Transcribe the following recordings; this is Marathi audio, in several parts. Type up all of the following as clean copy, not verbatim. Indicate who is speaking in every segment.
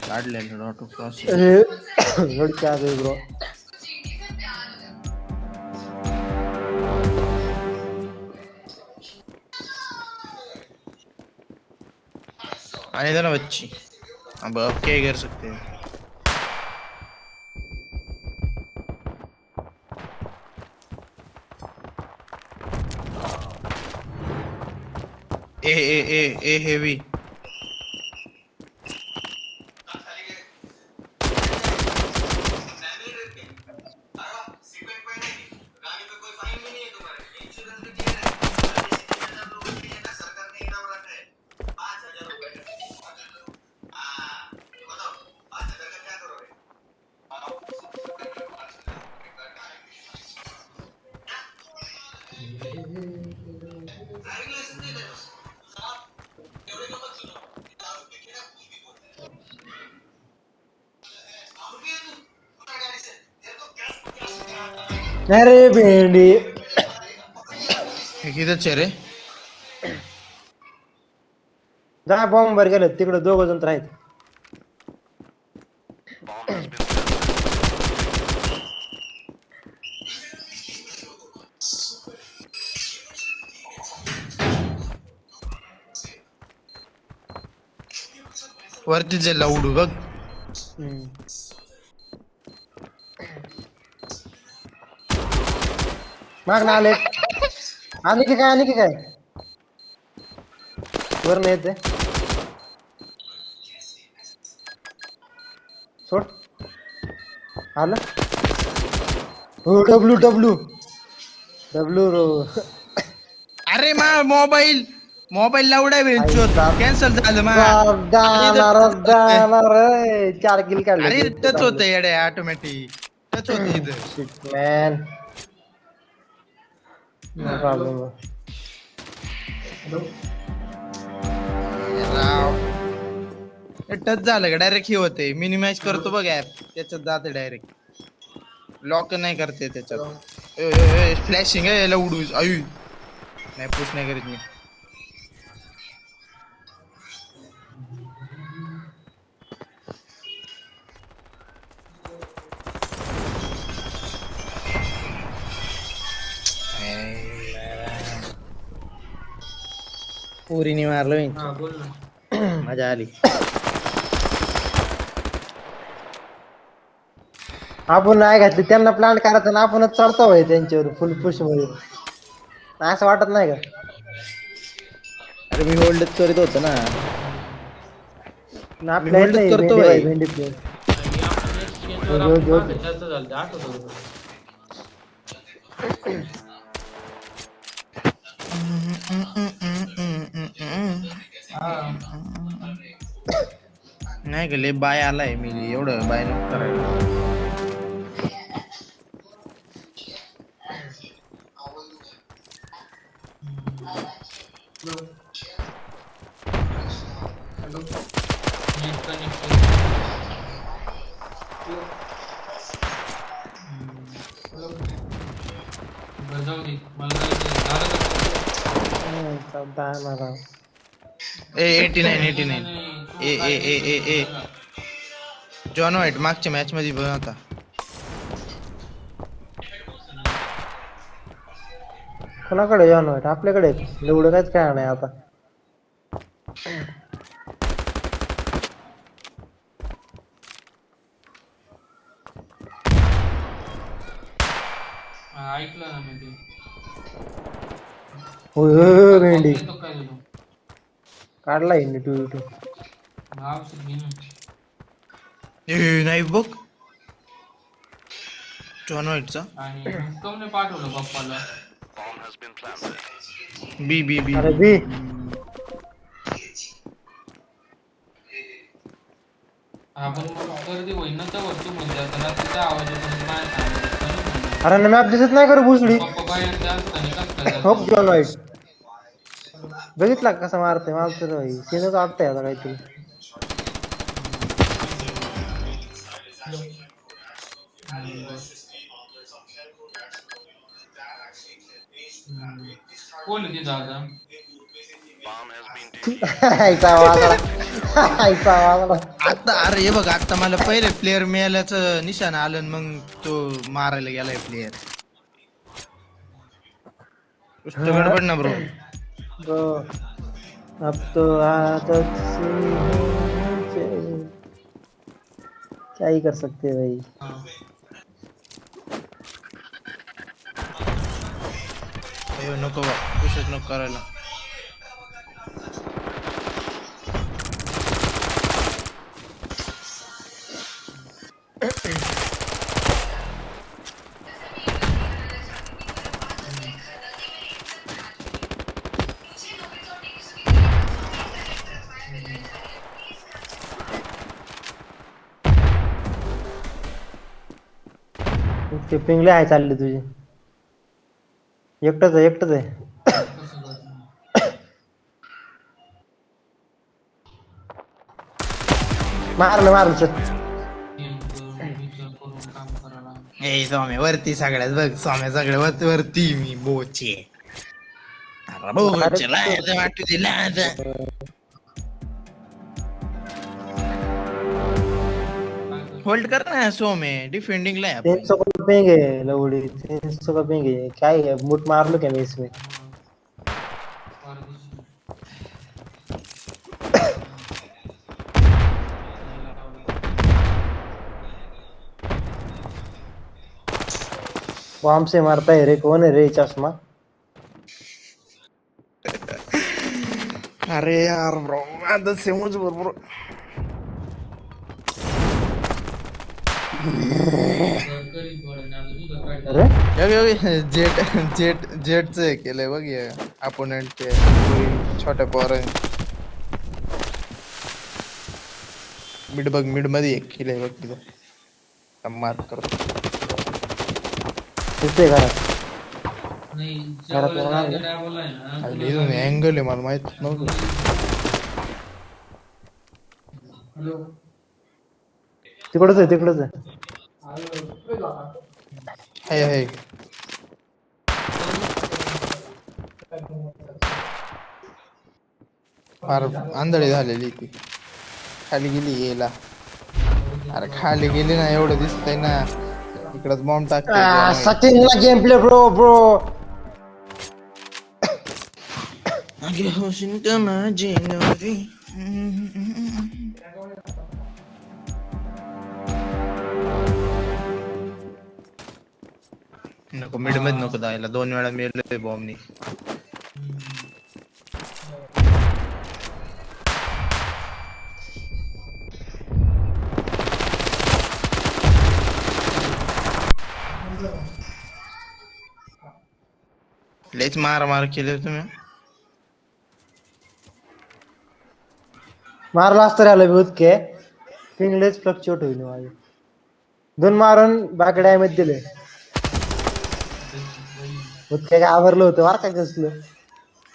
Speaker 1: काढलेलं ऑटो क्रॉस.
Speaker 2: लडक्या दे ब्रो.
Speaker 1: आने दो ना बच्ची, अब क्या ही कर सकते हैं. ए हेवी.
Speaker 2: अरे भेंडी.
Speaker 1: किधर चेहरे.
Speaker 2: जा बॉम्ब वर गेले तिकडे दोघ जण राहत.
Speaker 1: वरतीच आहे लावडू बघ.
Speaker 2: माग ना आले. आले की काय वर नाही येते. सोड आलं. हो डब्ल्यू डब्ल्यू डब्ल्यू रो.
Speaker 1: अरे मा मोबाईल लावडा बेंचवर कॅन्सल झालं मा.
Speaker 2: रगदाणार 4 किल काढले.
Speaker 1: अरे टच होतं येडे ऑटोमॅटिक टच होतं इथं.
Speaker 2: Shit man. No problem.
Speaker 1: Touch झालं का डायरेक्ट हे होते. मिनिमाइज करतो बघ ऍप त्याच्यात जाते डायरेक्ट. लॉक नाही करते त्याच्यात. फ्लॅशिंग आहे लावडू. आयु नाही पुश नाही करीत मी.
Speaker 2: पुरीने मारलं.
Speaker 1: मजा आली.
Speaker 2: आपण नाही घातली त्यांना प्लांट करायचं ना आपणच चढतो भाई त्यांच्यावर फुल पुश मध्ये. असं वाटत नाही का.
Speaker 1: अरे मी होल्डच करीत होतो ना.
Speaker 2: आपल्या येत नाही
Speaker 1: करतो
Speaker 2: भेंडी
Speaker 1: भाई.
Speaker 2: भेंडी प्लेअर.
Speaker 1: नाही गेले बाय आलाय मी एवढं बाय नको करायला. ए 89 ए जॉन व्हाईट मागच्या मॅच मध्ये पण होता.
Speaker 2: कोणाकडे जॉन व्हाईट आपल्याकडे एवढं काहीच काय नाही आता.
Speaker 3: ऐकलं ना मी ते.
Speaker 2: होय भेंडी काढला हिने 2v2.
Speaker 1: नाही बघ जॉन व्हाईटचा.
Speaker 3: आणि हुक्कमने पाठवलं पप्पाला.
Speaker 1: बी बी बी
Speaker 2: अरे बी.
Speaker 3: आपण गर्दी होईल ना तर वरती म्हणजे आता रात्रीचा आवाज येतो नाही.
Speaker 2: अरे मॅप दिसत नाही करू भुसडी.
Speaker 3: पप्पा बाहेर जास्त नाही कसं
Speaker 2: होप जॉन व्हाईट बघितला कसा मारते मला तर सीनच वाटतंय आता काहीतरी.
Speaker 3: कोण आहे तिथं आता.
Speaker 2: ऐसा वाजला. आईचा आवाज.
Speaker 1: आता अरे हे बघ आता मला पहिले प्लेअर मिळाल्याचं निशाण आलं आणि मग तो मारायला गेलाय प्लेअर. पुस्तक गडबड ना ब्रो.
Speaker 2: ब्रो अब तो आदत सी है मुझे, क्या ही कर सकते हैं भाई.
Speaker 1: अयो नको बा पुषच नको करायला.
Speaker 2: ते पिंगले आहे चालले तुझे. एकटच आहे एकटच आहे. मारलं मारलं चल.
Speaker 1: ए स्वामी वरती सगळ्यात बघ स्वामी सगळ्या वरती मी बोचे. अरे बोचे लाज वाटू दे लाज. होल्ड कर ना सोमे डिफेंडिंगला आहे आपण.
Speaker 2: 300 का पिंग है लवड़ी, 300 का पिंग है. क्या है मुट मार लो क्या मैं इसमें. बॉम्ब से मारता है रे. कौन है रे चश्मा.
Speaker 1: अरे यार ब्रो आता समज बरोबर.
Speaker 2: अरे
Speaker 1: जेट जेट जेटच केलंय बघ अपोनेंट छोट्या पोर. मिड मध्ये एक केलंय बघ तिथं मार्क करतो.
Speaker 2: दिसतोय घरात. घरात
Speaker 1: अँगल आहे मला माहित नव्हतं.
Speaker 2: तिकडच आहे तिकडच आहे.
Speaker 1: आहे फार आंधळी झालेली ती. खाली गेली यायला. अरे खाली गेली ना एवढं दिसतंय ना. इकडच बॉम्ब टाकते.
Speaker 2: सचिन ला गेम प्ले ब्रो ब्रो.
Speaker 1: आगे होशील का माझी नवरी. नको मिड मध्ये नको जायला. 2 वेळा मेले बॉम्बनी. लेच मार केले तुम्ही.
Speaker 2: मारला असतं रे भूत के. पिंगलेच फ्लक्च्युएट होईल माझे. 2 मारून बाकी डॅमेज दिले. भूत काय आवरलं होतं वार काय कसलं.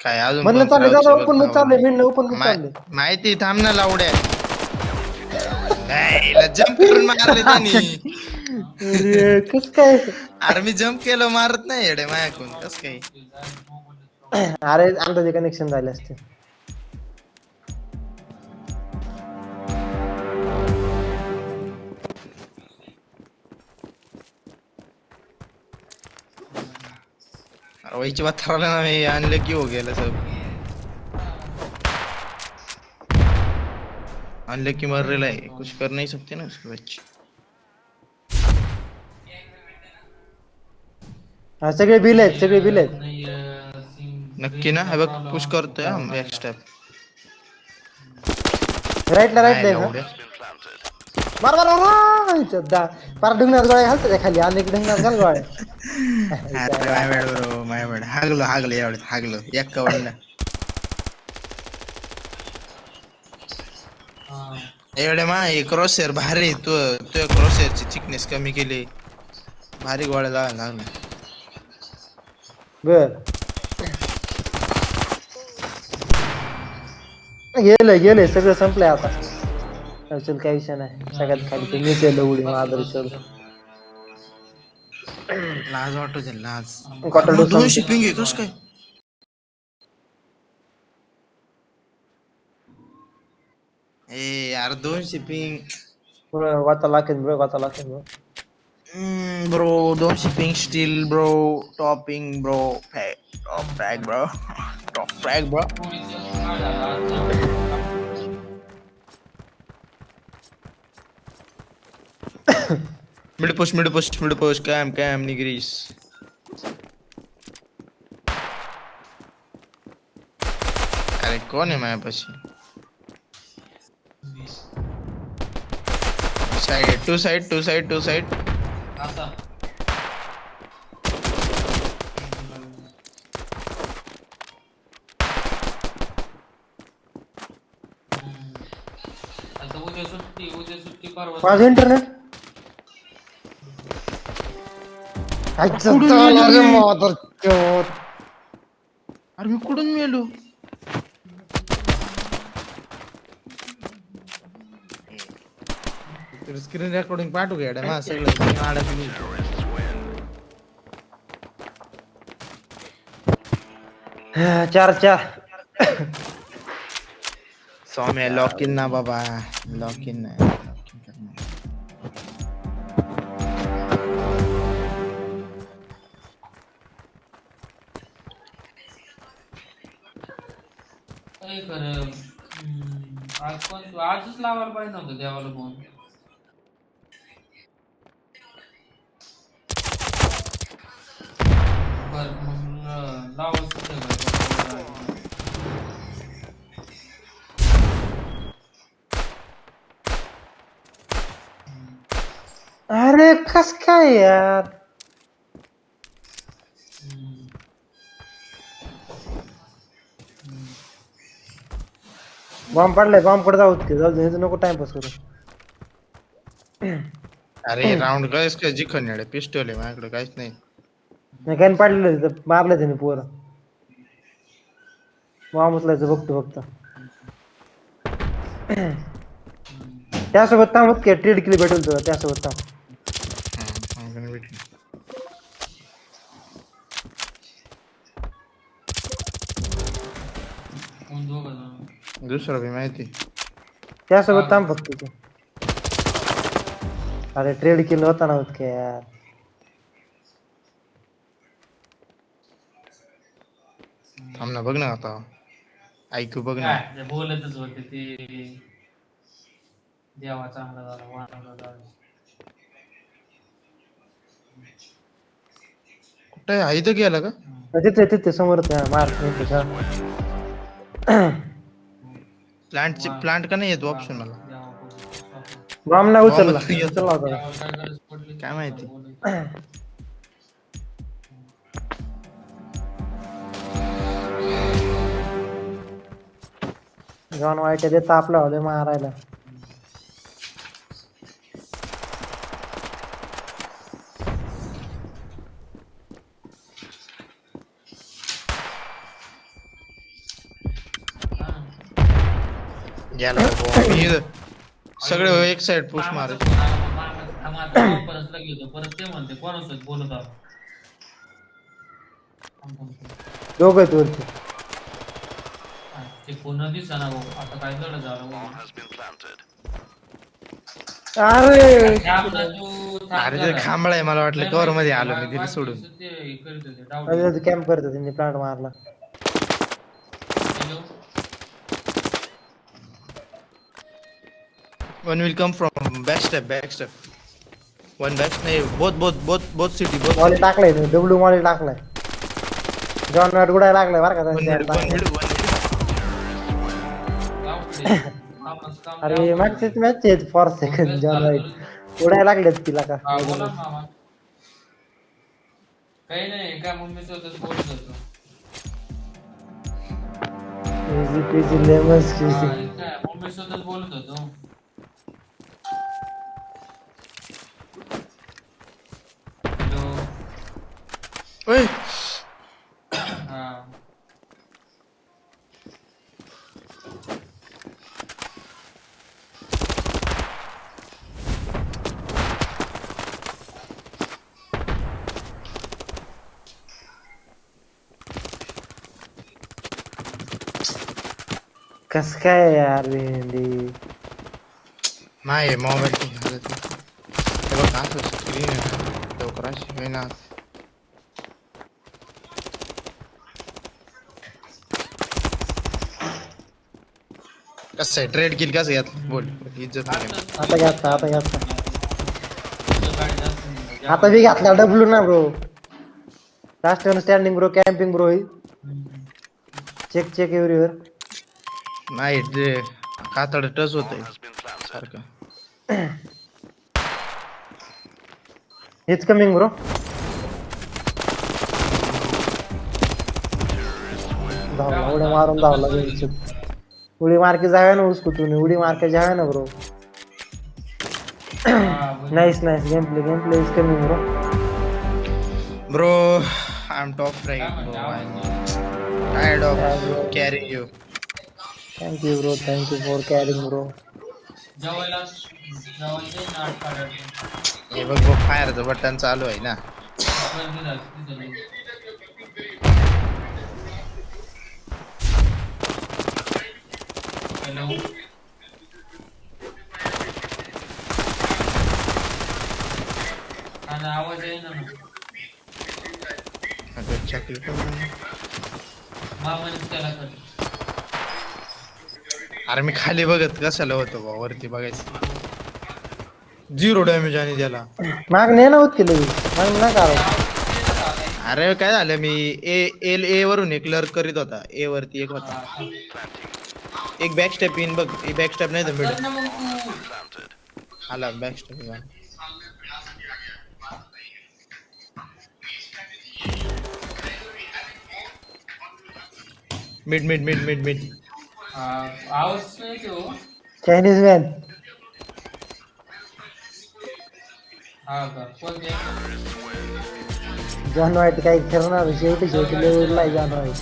Speaker 1: काय अजून
Speaker 2: म्हणलं चालले जाऊ ओपन मध्ये चालले. मिळणं ओपन मध्ये चालले.
Speaker 1: माहिती थांब ना लावड्या. जम्प करून मारले त्यांनी.
Speaker 2: अरे कस काय.
Speaker 1: अरे मी जम्प केलं मारत नाही येडे मायाकून कस काय.
Speaker 2: अरे अंदाजे कनेक्शन झाले असते.
Speaker 1: वहीची बात ठरवलं ना मी आणलं की हो गेलं सब. आणलं की मर रेला है कुछ कर नहीं सकते ना उसके बच्चे.
Speaker 2: हा सगळे बिल आहेत सगळे बिल आहेत.
Speaker 1: नक्की ना हे बघ पुश करतोय एक स्टेप.
Speaker 2: राईटला राईटला मार मार मार. पार डुंगणात गोळ्या घालतो त्या खाली. अनेक डुंगणात घाल गोळ्या.
Speaker 1: माय बॅड हागलो एवढ्यात हागलो एक कवडला. एवढे मा क्रॉसर भारी. तू क्रॉसरची थिकनेस कमी केली. भारी गोळ्या लावायला लागला.
Speaker 2: बर गेले सगळं संपलंय आता. चल काही विषय नाही. सगळ्यात खाली ते मीच आहे उडी माधुरी चल.
Speaker 1: लाज वाटू दे लाज.
Speaker 2: क्वार्टर
Speaker 1: 2 शिपिंग आहे कस काय. यार 200 पिंग
Speaker 2: वाचा लागेल ब्रो वाचा लागेल bro
Speaker 1: bro 200 ping still bro topping bro top frag bro top frag bro
Speaker 3: पोळीचं काय झालं आज ना?
Speaker 1: मिड पुश कॅम निग्रीस अरे कोण आहे माझ्यापाशी टू साइड
Speaker 3: आता आता उद्या सुट्टी परवा
Speaker 2: माझं इंटरनेट
Speaker 1: अरे मी कुठून मेलो स्क्रीन रेकॉर्डिंग पाठवू घ्या माझं सगळं अडकली
Speaker 2: चार
Speaker 1: सौम्य लॉक इन ना बाबा लॉक इन
Speaker 3: काय खरं आज पण आजच लावायला पाहिजे नव्हतं देवाला फोन बर मग लावायचं
Speaker 2: अरे कस काय यार बॉम्ब पडलाय बॉम्ब कडे जाऊ दे नको टाइमपास करू
Speaker 1: अरे राऊंड कायच काय जिखन पिस्टल आहे माझ्याकडे काहीच नाही
Speaker 2: नाही काय पडलेलं तिथं मारलं त्याने पोरं बॉम्ब उचलायचं बघतो फक्त त्यासोबत थांबत की ट्रेड केली भेटेल तुला त्यासोबत थांब
Speaker 3: कोण दोघं जण
Speaker 1: दुसरं बी माहिती
Speaker 2: त्यासोबत थांब फक्त तू अरे ट्रेड केलं होता ना का यार
Speaker 1: थांब ना बघ ना आता ऐकू बघ ना
Speaker 3: काय ते बोलतच होते ते देवा चांगला झाला वाणवला झाला
Speaker 1: कुठे आहे इथं गेला का
Speaker 2: तिथे समोर मार
Speaker 1: प्लांट का नाही येतो ऑप्शन मला
Speaker 2: बॉम्ब नाही उचलला
Speaker 1: बॉम्ब नाही
Speaker 2: उचलला होता
Speaker 3: देवाला काय गरज पडली
Speaker 1: काय माहिती
Speaker 2: जॉन वाईट देत आपल्या होते मारायला
Speaker 1: गेला सगळे एक साइड पुश मार
Speaker 3: परत लगेच परत ते म्हणते कोणासोबत बोलत आहोत
Speaker 2: दोघं आहेत वरती
Speaker 3: ते पुन्हा दिसना भाऊ आता काय झालं झालं
Speaker 2: अरे
Speaker 1: अरे ते खांबळा आहे मला वाटलं कवर मध्ये आलो मी तिला सोडून
Speaker 2: कॅम्प करतो त्यांनी प्लांट मारला
Speaker 1: one will come from back step one back नाही बोथ सिटी
Speaker 2: मॉली टाकलाय डब्ल्यू मॉली टाकलाय जॉन वाईट उडायला लागलाय बरं का अरे मागचीच मॅच आहेत फॉर सेकंड जॉन वाईट उडायला लागलेत तिला का
Speaker 3: काही नाही काय मम्मी स्वतःच बोलत होतो मम्मी स्वतःच बोलत होतो
Speaker 1: ओय
Speaker 2: कस काय यार भेंडी
Speaker 1: नाही मोबाईल हालत नाही. हे बघ असं स्क्रीन आहे ना लवकर अशी होईना. कसं आहे ट्रेड किल कसं घेतलं बोल इज्जत नाही घेतली.
Speaker 2: आता घ्यायचा आता घ्यायचा
Speaker 3: गाडी जास्त नाही.
Speaker 2: आता बी घातला डब्ल्यू ना bro. Last one standing bro camping bro. Check check everywhere.
Speaker 1: नाही ते कातड टच होत सारखं.
Speaker 2: हेच कमिंग ब्रो. धावला उड्या मारून धावला घ्यायची. उडी मारकी जाव्या ना उसको तूने उडी मारके जाव्या ना bro. Nice nice game play is coming bro.
Speaker 1: Bro I am top right bro. Tired of carrying you.
Speaker 2: Thank you bro thank you for carrying bro.
Speaker 3: जेवायला जेवायचे नाट काढायचं.
Speaker 1: हे बघ बघ फायरचं बटन चालू आहे ना.
Speaker 3: गर्दी झाली तिथं. हॅलो आणि आवाज आहे ना
Speaker 1: चॉकलेट
Speaker 3: मामाने त्याला कर.
Speaker 1: अरे मी खाली बघत कशाला होतो बा वरती बघायचं. 0 डॅमेज आणि त्याला.
Speaker 2: माग ने ना होत केलं माग ना करा.
Speaker 1: अरे काय झालं मी ए वरून एक लर्क करीत होता. ए वरती एक होता. एक बॅक स्टेप इन बघ. बॅक स्टेप नाही तर मिड
Speaker 3: कर ना मग तू.
Speaker 1: आला back step in. Mid mid mid mid mid.
Speaker 3: आवाज नाही तो.
Speaker 2: Chinese man.
Speaker 3: हा का कोणते.
Speaker 2: जॉन वाईट काही करणार शेवटी लेवलला जॉन वाईट.